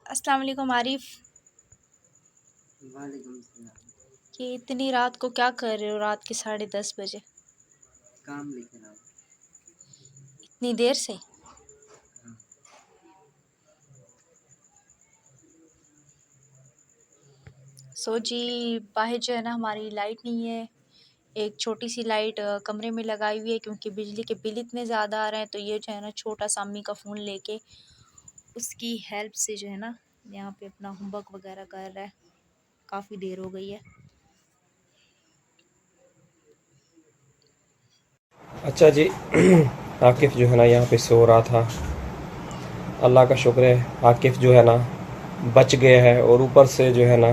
अस्सलाम वालेकुम आरिफ। वालेकुम सलाम। ये इतनी रात को क्या कर रहे हो? रात के 10:30 बजे काम लिख रहा हूँ। इतनी देर से? हाँ। सो जी, बाहर जो है ना हमारी लाइट नहीं है। एक छोटी सी लाइट कमरे में लगाई हुई है क्योंकि बिजली के बिल इतने ज़्यादा आ रहे हैं। तो ये जो है ना छोटा सा अम्मी का फ़ोन लेके उसकी हेल्प से जो है ना यहाँ पे अपना होमवर्क वगैरह कर रहा है। काफ़ी देर हो गई है। अच्छा जी। आकिफ़ जो है ना यहाँ पे सो रहा था। अल्लाह का शुक्र है, आकिफ़ जो है ना बच गया है और ऊपर से जो है ना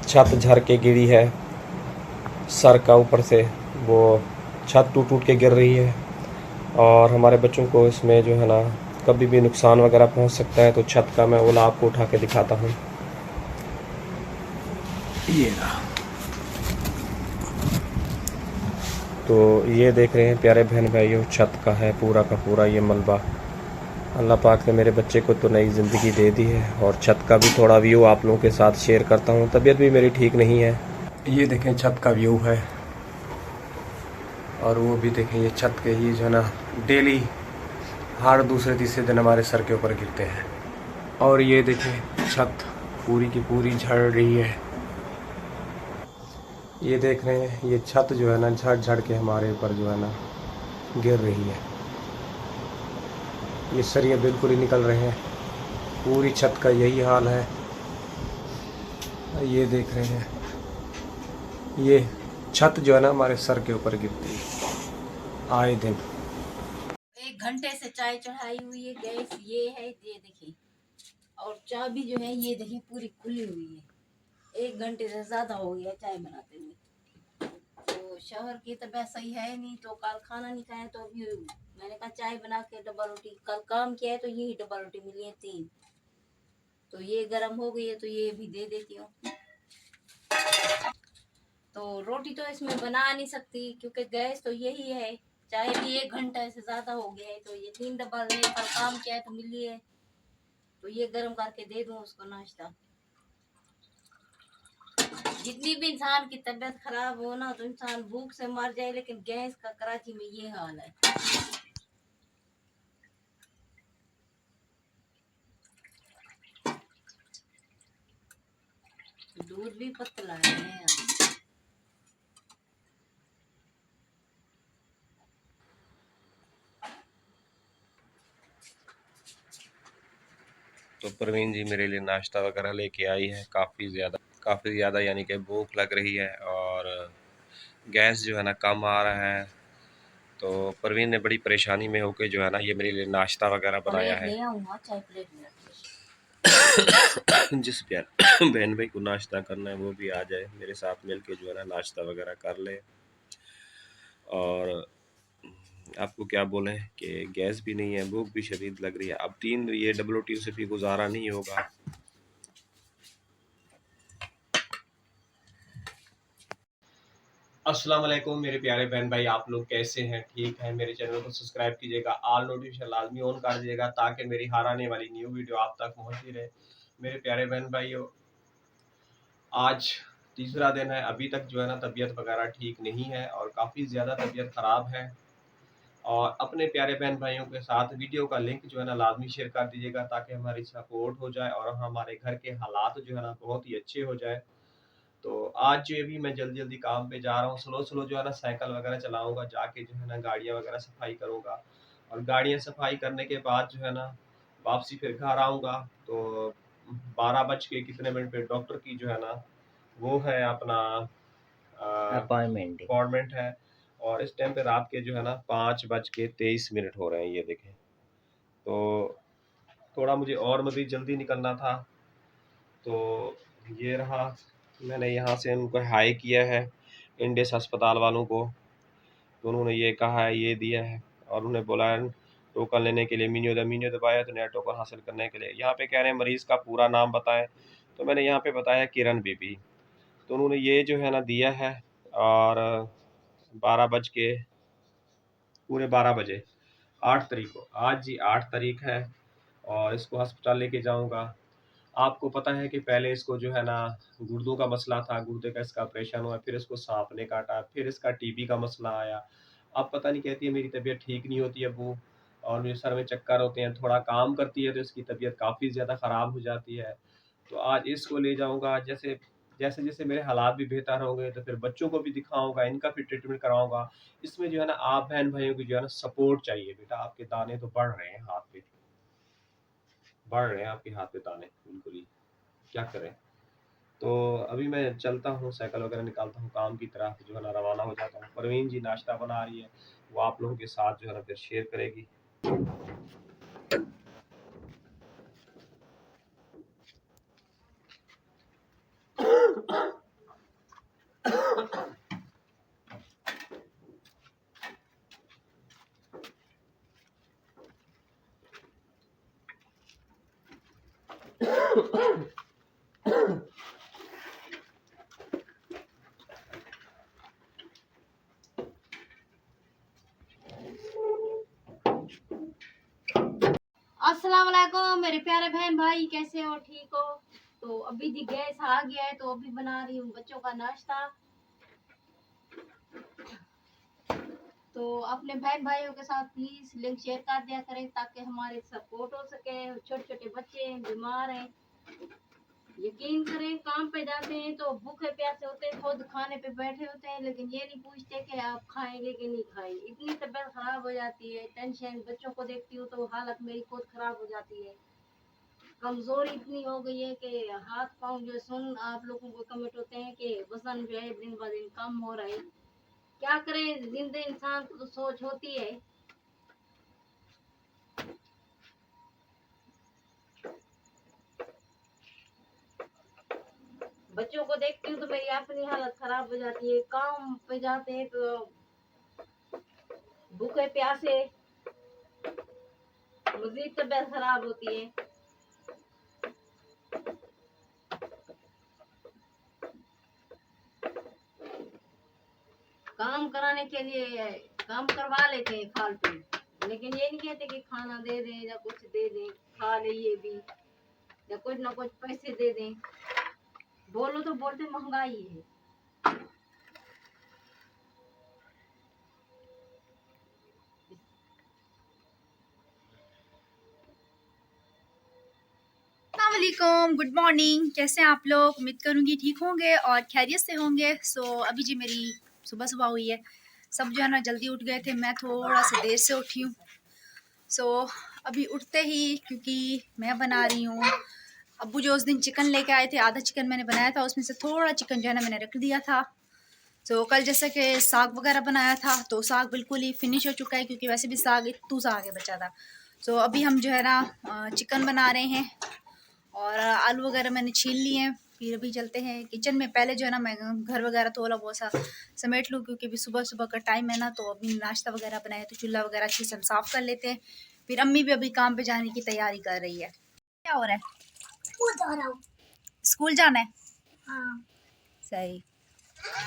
छत झड़ के गिरी है। सर का ऊपर से वो छत टूट टूट के गिर रही है और हमारे बच्चों को इसमें जो है ना कभी भी नुकसान वगैरह पहुँच सकता है। तो छत का मैं ओला आपको उठा के दिखाता हूँ। ये रहा। तो ये देख रहे हैं प्यारे बहन भाइयों, छत का है पूरा का पूरा ये मलबा। अल्लाह पाक ने मेरे बच्चे को तो नई ज़िंदगी दे दी है। और छत का भी थोड़ा व्यू आप लोगों के साथ शेयर करता हूँ। तबीयत भी मेरी ठीक नहीं है। ये देखें छत का व्यू है और वो भी देखें ये छत के ये जो है ना डेली हर दूसरे तीसरे दिन हमारे सर के ऊपर गिरते हैं। और ये देखें छत पूरी की पूरी झड़ रही है। ये देख रहे हैं ये छत जो है ना झड़ झड़ के हमारे ऊपर जो है ना गिर रही है। ये सरिये बिल्कुल ही निकल रहे हैं। पूरी छत का यही हाल है। ये देख रहे हैं ये छत जो है ना हमारे सर के ऊपर गिरती है आए दिन। 1 घंटे से चाय चढ़ाई हुई है। गैस ये है, ये देखिए। और चाबी जो है ये देखिए पूरी खुली हुई है। 1 घंटे से ज्यादा हो गया चाय बनाते हुए। तो शौहर की तबीयत सही है नहीं, तो कल खाना नहीं खाया। तो अभी मैंने कहा चाय बना के डब्बा रोटी, कल काम किया है तो यही डब्बा रोटी मिली है 3। तो ये गर्म हो गई है तो ये भी दे देती हूँ। तो रोटी तो इसमें बना नहीं सकती क्योंकि गैस तो यही है। चाय भी 1 घंटा से ज्यादा हो गया है तो ये 3 डब्बा कल काम किया है तो मिली है। तो ये गर्म करके दे दूं उसको नाश्ता। जितनी भी इंसान की तबीयत खराब हो ना तो इंसान भूख से मर जाए, लेकिन गैस का कराची में ये हाल है। दूध भी पतला है। तो परवीन जी मेरे लिए नाश्ता वगैरह लेके आई है। काफ़ी ज़्यादा यानी कि भूख लग रही है और गैस जो है ना कम आ रहा है। तो परवीन ने बड़ी परेशानी में होके जो है ना ये मेरे लिए नाश्ता वगैरह बनाया प्लेट है। ले आऊंगा, चाय प्लेट में रख दे। जिस प्यार बहन भाई को नाश्ता करना है वो भी आ जाए मेरे साथ मिलके जो है ना नाश्ता वगैरह कर ले। और आपको क्या बोलें कि गैस भी नहीं है, भूख भी शदीद लग रही है। अब 3 ये WTO से भी गुजारा नहीं होगा। अस्सलाम वालेकुम मेरे प्यारे बहन भाई, आप लोग कैसे हैं? ठीक है। मेरे चैनल को सब्सक्राइब कीजिएगा, ऑल नोटिफिकेशन लाजमी ऑन कर दीजिएगा ताकि मेरी हर आने वाली न्यू वीडियो आप तक पहुंचती रहे। मेरे प्यारे बहन भाइयों, आज तीसरा दिन है, अभी तक जो है ना तबीयत वगैरह ठीक नहीं है और काफ़ी ज़्यादा तबीयत ख़राब है। और अपने प्यारे बहन भाइयों के साथ वीडियो का लिंक जो है ना लाजमी शेयर कर दीजिएगा ताकि हमारी सपोर्ट हो जाए और हमारे घर के हालात जो है ना बहुत ही अच्छे हो जाए। तो आज जो है भी मैं जल्दी जल्दी काम पे जा रहा हूँ, स्लो स्लो जो है ना साइकिल वगैरह चलाऊंगा, जाके जो है ना गाड़ियाँ वगैरह सफाई करूँगा और गाड़ियाँ सफाई करने के बाद जो है ना वापसी फिर घर आऊँगा। तो 12 बज के कितने मिनट पे डॉक्टर की जो है ना वो है अपना अपॉइंटमेंट है। और इस टाइम पे रात के जो है ना 5 बज के 23 मिनट हो रहे हैं। ये देखें। तो थोड़ा मुझे और मज़ीद जल्दी निकलना था। तो ये रहा, मैंने यहाँ से उनको हाई किया है इंडेस अस्पताल वालों को। तो उन्होंने ये कहा है, ये दिया है और उन्हें बोला है टोकन लेने के लिए मीन्यू दबाया तो नया टोकन हासिल करने के लिए। यहाँ पे कह रहे हैं मरीज़ का पूरा नाम बताएं, तो मैंने यहाँ पे बताया किरण बीबी। तो उन्होंने ये जो है ना दिया है। और 12 बजे 8 तारीख को, आज जी 8 तारीख है और इसको अस्पताल लेके जाऊँगा। आपको पता है कि पहले इसको जो है ना गुर्दों का मसला था, गुर्दे का इसका ऑपरेशन हुआ, फिर इसको सांप ने काटा, फिर इसका टीबी का मसला आया। अब पता नहीं कहती है मेरी तबीयत ठीक नहीं होती अब्बू और मुझे सर में चक्कर होते हैं, थोड़ा काम करती है तो इसकी तबीयत काफ़ी ज़्यादा ख़राब हो जाती है। तो आज इसको ले जाऊँगा, जैसे जैसे-जैसे मेरे हालात भी बेहतर होंगे तो फिर बच्चों को भी दिखाऊँगा, इनका भी ट्रीटमेंट कराऊँगा। इसमें जो है ना आप बहन-भाइयों की जो है ना सपोर्ट चाहिए बेटा, आपके दाने तो बढ़ रहे हैं हाथ पे, बढ़ रहे हैं आपके हाथ पे दाने बिल्कुल ही, क्या करें? तो अभी मैं चलता हूँ, साइकिल वगैरह निकालता हूँ, काम की तरफ जो है ना रवाना हो जाता हूँ। परवीन जी नाश्ता बना रही है, वो आप लोगों के साथ जो है ना फिर शेयर करेगी। अस्सलाम वालेकुम मेरे प्यारे बहन भाई, कैसे हो? ठीक हो? तो अभी जी गैस आ गया है तो अभी बना रही हूँ बच्चों का नाश्ता। तो अपने बहन भाइयों के साथ प्लीज लिंक शेयर कर दिया करें ताकि हमारे सपोर्ट हो सके। छोटे छोटे बच्चे हैं, बीमार हैं, यकीन करें काम पे जाते हैं तो भूखे प्यासे होते हैं, खुद खाने पे बैठे होते हैं लेकिन ये नहीं पूछते कि आप खाएंगे कि नहीं खाएंगे। इतनी तबीयत खराब हो जाती है, टेंशन, बच्चों को देखती हूँ तो हालत मेरी खुद खराब हो जाती है। कमजोरी इतनी हो गई है कि हाथ पाँव जो सुन आप लोगों को कमेंट होते हैं कि वजन जो है दिन ब दिन कम हो रहा है। क्या करें, जिंदे इंसान को तो सोच होती है। बच्चों को देखती हूँ तो मेरी अपनी हालत खराब हो जाती है। काम पे जाते हैं तो भूखे प्यासे, मजीद तबीयत खराब होती है। काम कराने के लिए काम करवा लेते हैं फालतू, लेकिन ये नहीं कहते कि खाना दे दें या कुछ दे दें, खा ले ये भी, या कुछ ना कुछ पैसे दे दें। बोलो तो बोलते महंगाई है। अस्सलामुअलैकुम, गुड मॉर्निंग। कैसे हैं आप लोग? उम्मीद करूँगी ठीक होंगे और खैरियत से होंगे। अभी जी मेरी सुबह सुबह हुई है, सब जो है ना जल्दी उठ गए थे, मैं थोड़ा सा देर से उठी हूँ। अभी उठते ही, क्योंकि मैं बना रही हूँ, अब्बू जो उस दिन चिकन लेके आए थे, आधा चिकन मैंने बनाया था, उसमें से थोड़ा चिकन जो है ना मैंने रख दिया था। कल जैसे कि साग वगैरह बनाया था तो साग बिल्कुल ही फिनिश हो चुका है, क्योंकि वैसे भी साग इतू सा आगे बचा था। अभी हम जो है ना चिकन बना रहे हैं और आलू वगैरह मैंने छील लिए हैं। फिर अभी चलते हैं किचन में। पहले जो है ना मैं घर वगैरह थोड़ा बहुत सा समेट लूँ, क्योंकि अभी सुबह सुबह का टाइम है ना, तो अभी नाश्ता वगैरह बनाया तो चूल्हा वगैरह अच्छे से हम साफ़ कर लेते हैं। फिर अम्मी भी अभी काम पे जाने की तैयारी कर रही है। क्या हो रहा है? स्कूल जाना है? हाँ। सही।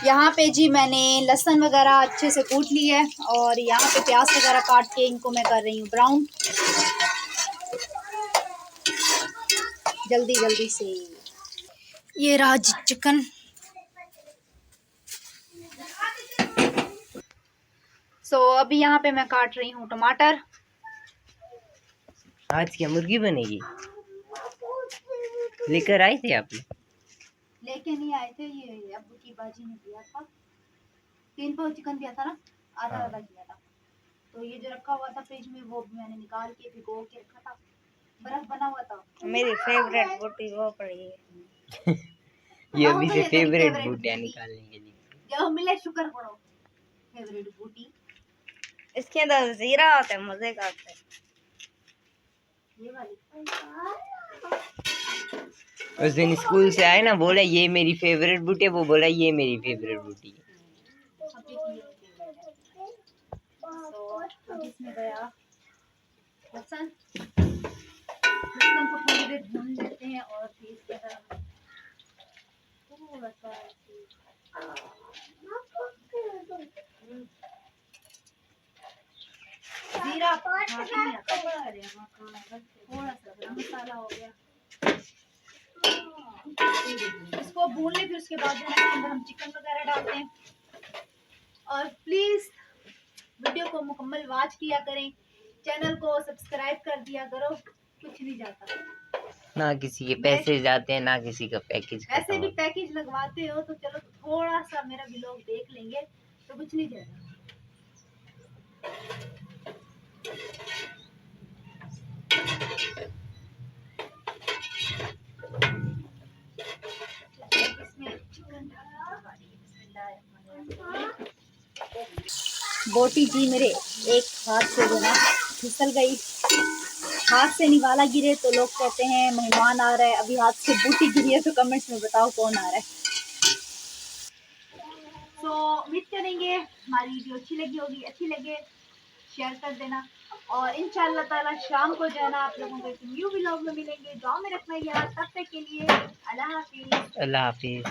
यहाँ पे जी मैंने लहसुन वगैरह अच्छे से कूट ली है और यहाँ पे प्याज वगैरह काट के इनको मैं कर रही हूँ ब्राउन, जल्दी जल्दी से। ये रहा जी चिकन। अभी यहाँ पे मैं काट रही हूँ टमाटर। आज क्या मुर्गी बनेगी? लेकर आए थे आप? लेके नहीं आए थे, ये अब्बू की बाजी ने दिया था। 3 पाव चिकन दिया था ना, आधा आधा किया था। तो ये जो रखा हुआ था फ्रिज में, वो भी मैंने निकाल के भिगो के रखा था, बर्फ बना हुआ था। मेरी फेवरेट बूटी वो पड़ी है। ये अभी से फेवरेट बूटियां निकालने के लिए जो मिले शुक्र करो। फेवरेट बूटी इसके अंदर जीरा आता है, मजे का आता है। ये वाली। उस दिन स्कूल से आए ना, बोला ये मेरी फेवरेट बूटी है, वो बोला ये मेरी फेवरेट बूटी है। अब इसमें गया लहसुन। लहसुन को थोड़ी देर भून लेते हैं और फिर इसके अंदर थोड़ा सा जीरा, थोड़ा सा गरम मसाला हो गया, इसको भून ले, फिर उसके बाद जो है इसके अंदर हम चिकन वगैरह डालते हैं। और प्लीज़ वीडियो को मुकम्मल वॉच किया करें, चैनल को सब्सक्राइब कर दिया करो, कुछ नहीं जाता। ना किसी के पैसे जाते हैं ना किसी का पैकेज वैसे खत्म भी होता पैकेज लगवाते हो तो चलो थोड़ा सा मेरा व्लॉग देख लेंगे तो कुछ नहीं जाएगा। बोटी जी मेरे एक हाथ से जो है फिसल गई, हाथ से निवाला गिरे तो लोग कहते हैं मेहमान आ रहा है, अभी हाथ से बूटी गिरी है तो कमेंट्स में बताओ कौन आ रहा है। तो उम्मीद करेंगे हमारी वीडियो अच्छी लगी होगी, अच्छी लगे शेयर कर देना, और इंशाल्लाह ताला शाम को जो है ना आप लोगों को एक न्यू व्लॉग में मिलेंगे। दुआ में रखना यार, तब तक के लिए अल्लाह हाफिज़। है। अल्लाह हाफिज।